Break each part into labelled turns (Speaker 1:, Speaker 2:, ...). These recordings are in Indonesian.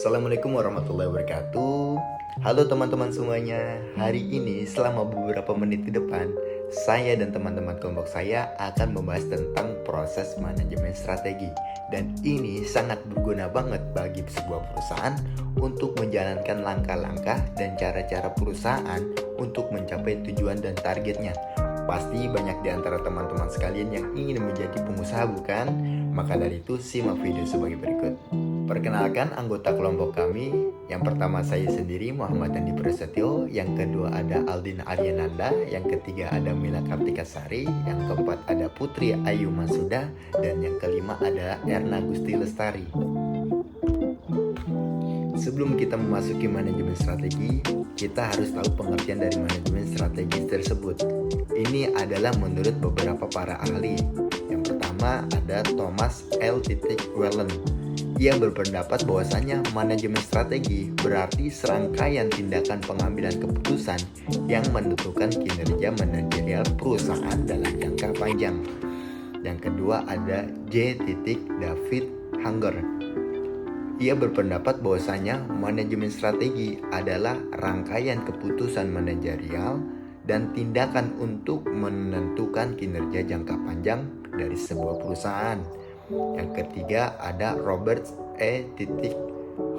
Speaker 1: Assalamualaikum warahmatullahi wabarakatuh. Halo teman-teman semuanya. Hari ini selama beberapa menit ke depan, saya dan teman-teman kelompok saya akan membahas tentang proses manajemen strategi. Dan ini sangat berguna banget bagi sebuah perusahaan untuk menjalankan langkah-langkah dan cara-cara perusahaan untuk mencapai tujuan dan targetnya. Pasti banyak di antara teman-teman sekalian yang ingin menjadi pengusaha, bukan? Maka dari itu simak video sebagai berikut. Perkenalkan anggota kelompok kami. Yang pertama saya sendiri, Muhammad Andi Prasetyo. Yang kedua ada Aldin Aryananda. Yang ketiga ada Mila Kartikasari. Yang keempat ada Putri Ayu Masuda. Dan yang kelima ada Erna Gusti Lestari. Sebelum kita memasuki manajemen strategi, kita harus tahu pengertian dari manajemen strategi tersebut. Ini adalah menurut beberapa para ahli. Yang pertama ada Thomas L. Whelan. Ia berpendapat bahwasanya manajemen strategi berarti serangkaian tindakan pengambilan keputusan yang menentukan kinerja manajerial perusahaan dalam jangka panjang. Yang kedua ada J. David Hanger. Ia berpendapat bahwasanya manajemen strategi adalah rangkaian keputusan manajerial dan tindakan untuk menentukan kinerja jangka panjang dari sebuah perusahaan. Yang ketiga ada Robert E.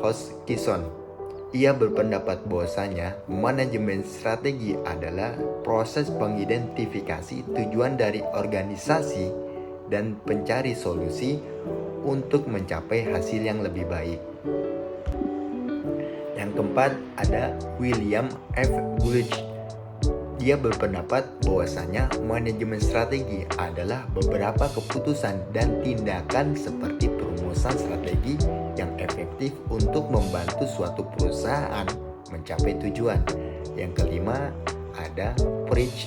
Speaker 1: Hoskinson. Ia berpendapat bahwasanya manajemen strategi adalah proses pengidentifikasi tujuan dari organisasi dan pencari solusi untuk mencapai hasil yang lebih baik. Yang keempat ada William F. Bullock. Dia berpendapat bahwasanya manajemen strategi adalah beberapa keputusan dan tindakan seperti perumusan strategi yang efektif untuk membantu suatu perusahaan mencapai tujuan. Yang kelima ada Pritch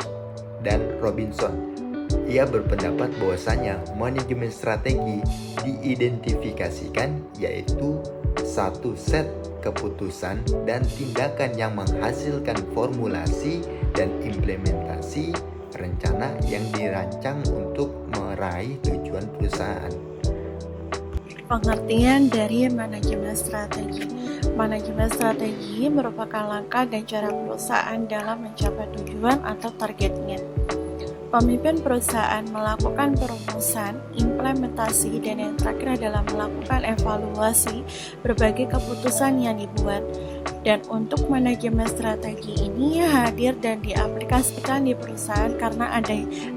Speaker 1: dan Robinson. Ia berpendapat bahwasanya manajemen strategi diidentifikasikan yaitu satu set keputusan dan tindakan yang menghasilkan formulasi dan implementasi rencana yang dirancang untuk meraih tujuan perusahaan.
Speaker 2: Pengertian dari manajemen strategi. Manajemen strategi merupakan langkah dan cara perusahaan dalam mencapai tujuan atau targetnya. Pemimpin perusahaan melakukan perumusan, implementasi, dan yang terakhir adalah melakukan evaluasi berbagai keputusan yang dibuat. Dan untuk manajemen strategi ini hadir dan diaplikasikan di perusahaan karena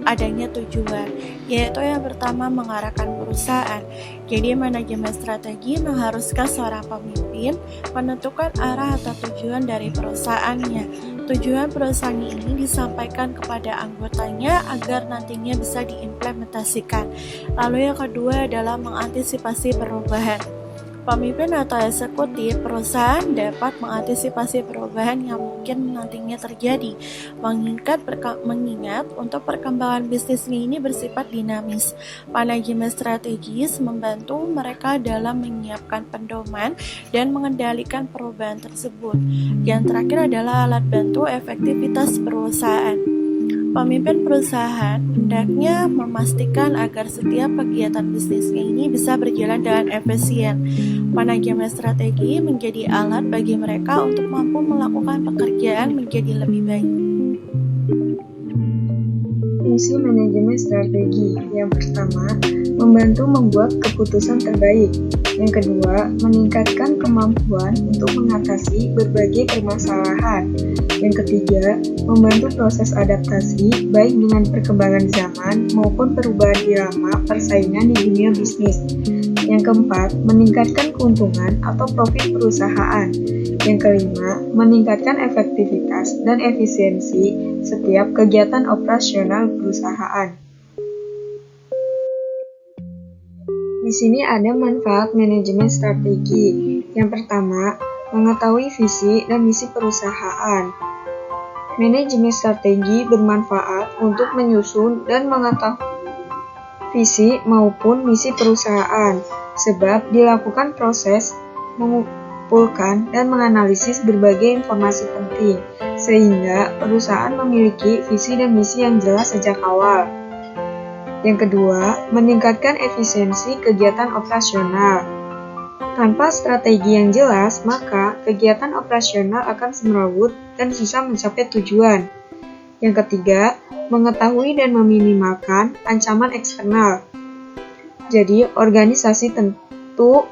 Speaker 2: adanya tujuan, yaitu yang pertama mengarahkan perusahaan. Jadi manajemen strategi mengharuskan seorang pemimpin menentukan arah atau tujuan dari perusahaannya. Tujuan perusahaan ini disampaikan kepada anggotanya agar nantinya bisa diimplementasikan. Lalu yang kedua adalah mengantisipasi perubahan. Pemimpin atau eksekutif perusahaan dapat mengantisipasi perubahan yang mungkin nantinya terjadi, mengingat untuk perkembangan bisnis ini bersifat dinamis. Manajemen strategis membantu mereka dalam menyiapkan pedoman dan mengendalikan perubahan tersebut. Yang terakhir adalah alat bantu efektivitas perusahaan. Pemimpin perusahaan hendaknya memastikan agar setiap kegiatan bisnisnya ini bisa berjalan dengan efisien. Manajemen strategi menjadi alat bagi mereka untuk mampu melakukan pekerjaan menjadi lebih baik.
Speaker 3: Fungsi manajemen strategi. Yang pertama, membantu membuat keputusan terbaik. Yang kedua, meningkatkan kemampuan untuk mengatasi berbagai permasalahan. Yang ketiga, membantu proses adaptasi baik dengan perkembangan zaman maupun perubahan irama persaingan di dunia bisnis. Yang keempat, meningkatkan keuntungan atau profit perusahaan. Yang kelima, meningkatkan efektivitas dan efisiensi setiap kegiatan operasional perusahaan. Di sini ada manfaat manajemen strategi. Yang pertama, mengetahui visi dan misi perusahaan. Manajemen strategi bermanfaat untuk menyusun dan mengetahui visi maupun misi perusahaan, sebab dilakukan proses mengumpulkan dan menganalisis berbagai informasi penting, sehingga perusahaan memiliki visi dan misi yang jelas sejak awal. Yang kedua, meningkatkan efisiensi kegiatan operasional. Tanpa strategi yang jelas, maka kegiatan operasional akan semrawut dan susah mencapai tujuan. Yang ketiga, mengetahui dan meminimalkan ancaman eksternal. Jadi, organisasi tentu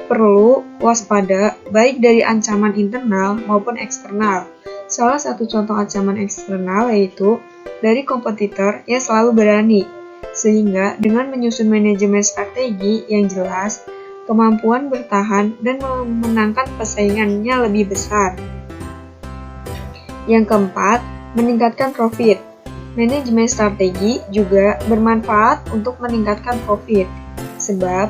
Speaker 3: perlu waspada baik dari ancaman internal maupun eksternal. Salah satu contoh ancaman eksternal yaitu dari kompetitor yang selalu berani, sehingga dengan menyusun manajemen strategi yang jelas, kemampuan bertahan dan memenangkan persaingannya lebih besar. Yang keempat, meningkatkan profit. Manajemen strategi juga bermanfaat untuk meningkatkan profit, sebab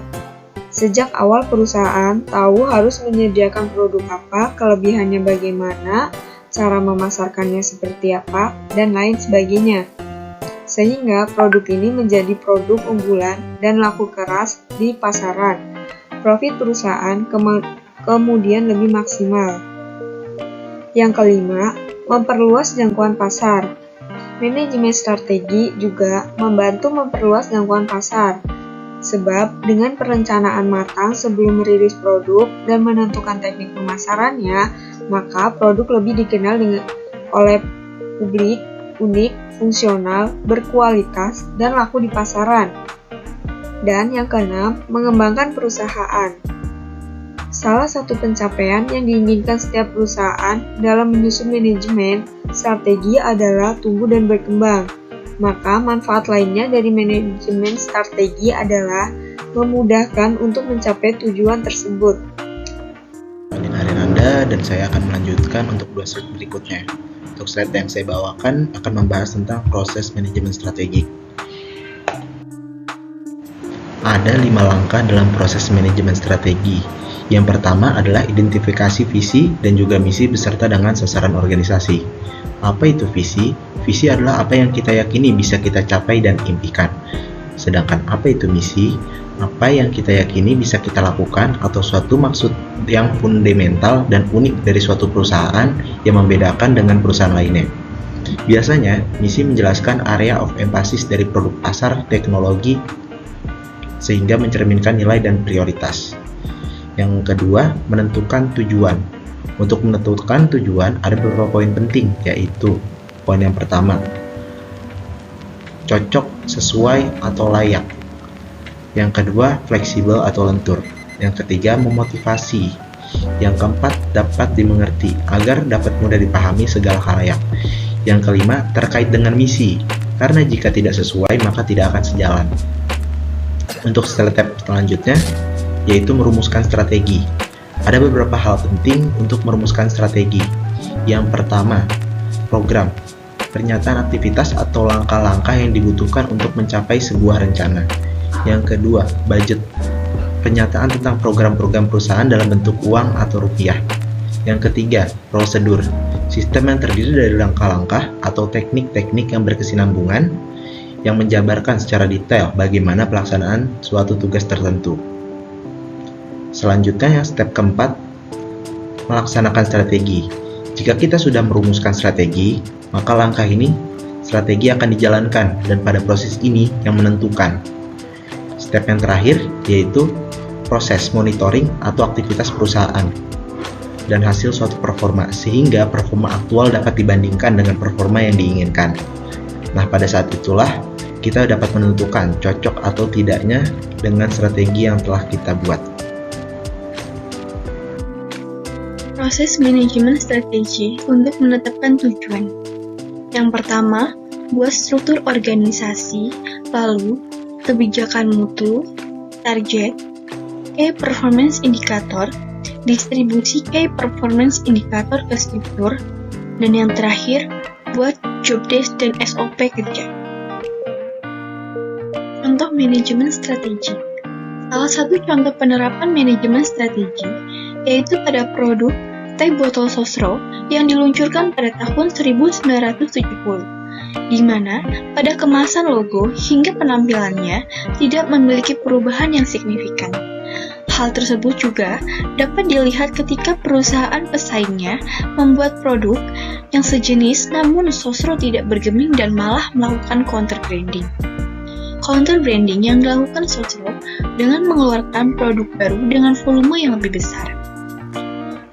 Speaker 3: sejak awal perusahaan tahu harus menyediakan produk apa, kelebihannya bagaimana, cara memasarkannya seperti apa, dan lain sebagainya. Sehingga produk ini menjadi produk unggulan dan laku keras di pasaran. Profit perusahaan kemudian lebih maksimal. Yang kelima, memperluas jangkauan pasar. Manajemen strategi juga membantu memperluas jangkauan pasar, sebab dengan perencanaan matang sebelum merilis produk dan menentukan teknik pemasarannya, maka produk lebih dikenal oleh publik, unik, fungsional, berkualitas, dan laku di pasaran. Dan yang keenam, mengembangkan perusahaan. Salah satu pencapaian yang diinginkan setiap perusahaan dalam menyusun manajemen strategi adalah tumbuh dan berkembang. Maka manfaat lainnya dari manajemen strategi adalah memudahkan untuk mencapai tujuan tersebut.
Speaker 4: Dengarin Anda dan saya akan melanjutkan untuk 2 slide berikutnya. Untuk slide yang saya bawakan akan membahas tentang proses manajemen strategi. Ada 5 langkah dalam proses manajemen strategi. Yang pertama adalah identifikasi visi dan juga misi beserta dengan sasaran organisasi. Apa itu visi? Visi adalah apa yang kita yakini bisa kita capai dan impikan. Sedangkan apa itu misi? Apa yang kita yakini bisa kita lakukan atau suatu maksud yang fundamental dan unik dari suatu perusahaan yang membedakan dengan perusahaan lainnya. Biasanya, misi menjelaskan area of emphasis dari produk pasar, teknologi, sehingga mencerminkan nilai dan prioritas. Yang kedua, menentukan tujuan. Untuk menentukan tujuan, ada beberapa poin penting, yaitu poin yang pertama, cocok, sesuai, atau layak. Yang kedua, fleksibel atau lentur. Yang ketiga, memotivasi. Yang keempat, dapat dimengerti, agar dapat mudah dipahami segala khalayak. Yang kelima, terkait dengan misi, karena jika tidak sesuai, maka tidak akan sejalan. Untuk step selanjutnya, yaitu merumuskan strategi. Ada beberapa hal penting untuk merumuskan strategi. Yang pertama, program. Pernyataan aktivitas atau langkah-langkah yang dibutuhkan untuk mencapai sebuah rencana. Yang kedua, budget. Pernyataan tentang program-program perusahaan dalam bentuk uang atau rupiah. Yang ketiga, prosedur. Sistem yang terdiri dari langkah-langkah atau teknik-teknik yang berkesinambungan yang menjabarkan secara detail bagaimana pelaksanaan suatu tugas tertentu. Selanjutnya, yang step keempat, melaksanakan strategi. Jika kita sudah merumuskan strategi, maka langkah ini strategi akan dijalankan dan pada proses ini yang menentukan. Step yang terakhir yaitu proses monitoring atau aktivitas perusahaan dan hasil suatu performa, sehingga performa aktual dapat dibandingkan dengan performa yang diinginkan. Nah, pada saat itulah kita dapat menentukan cocok atau tidaknya dengan strategi yang telah kita buat.
Speaker 5: Proses manajemen strategi untuk menetapkan tujuan. Yang pertama, buat struktur organisasi, lalu kebijakan mutu, target, key performance indicator, distribusi key performance indicator ke struktur, dan yang terakhir, buat job desk dan SOP kerja. Contoh manajemen strategi. Salah satu contoh penerapan manajemen strategi yaitu pada produk teh botol Sosro yang diluncurkan pada tahun 1970, di mana pada kemasan logo hingga penampilannya tidak memiliki perubahan yang signifikan. Hal tersebut juga dapat dilihat ketika perusahaan pesaingnya membuat produk yang sejenis namun Sosro tidak bergeming dan malah melakukan counter branding. Counter branding yang dilakukan Sosro dengan mengeluarkan produk baru dengan volume yang lebih besar.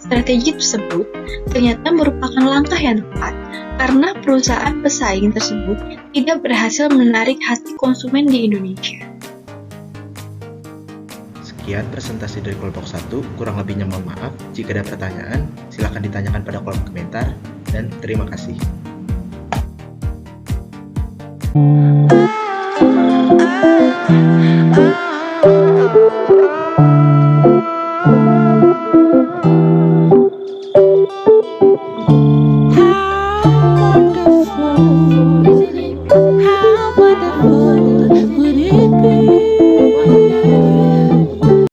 Speaker 5: Strategi tersebut ternyata merupakan langkah yang tepat karena perusahaan pesaing tersebut tidak berhasil menarik hati konsumen di Indonesia.
Speaker 4: Sekian presentasi dari kelompok 1, kurang lebihnya mohon maaf. Jika ada pertanyaan, silakan ditanyakan pada kolom komentar, dan terima kasih.
Speaker 6: Ah, ah, ah.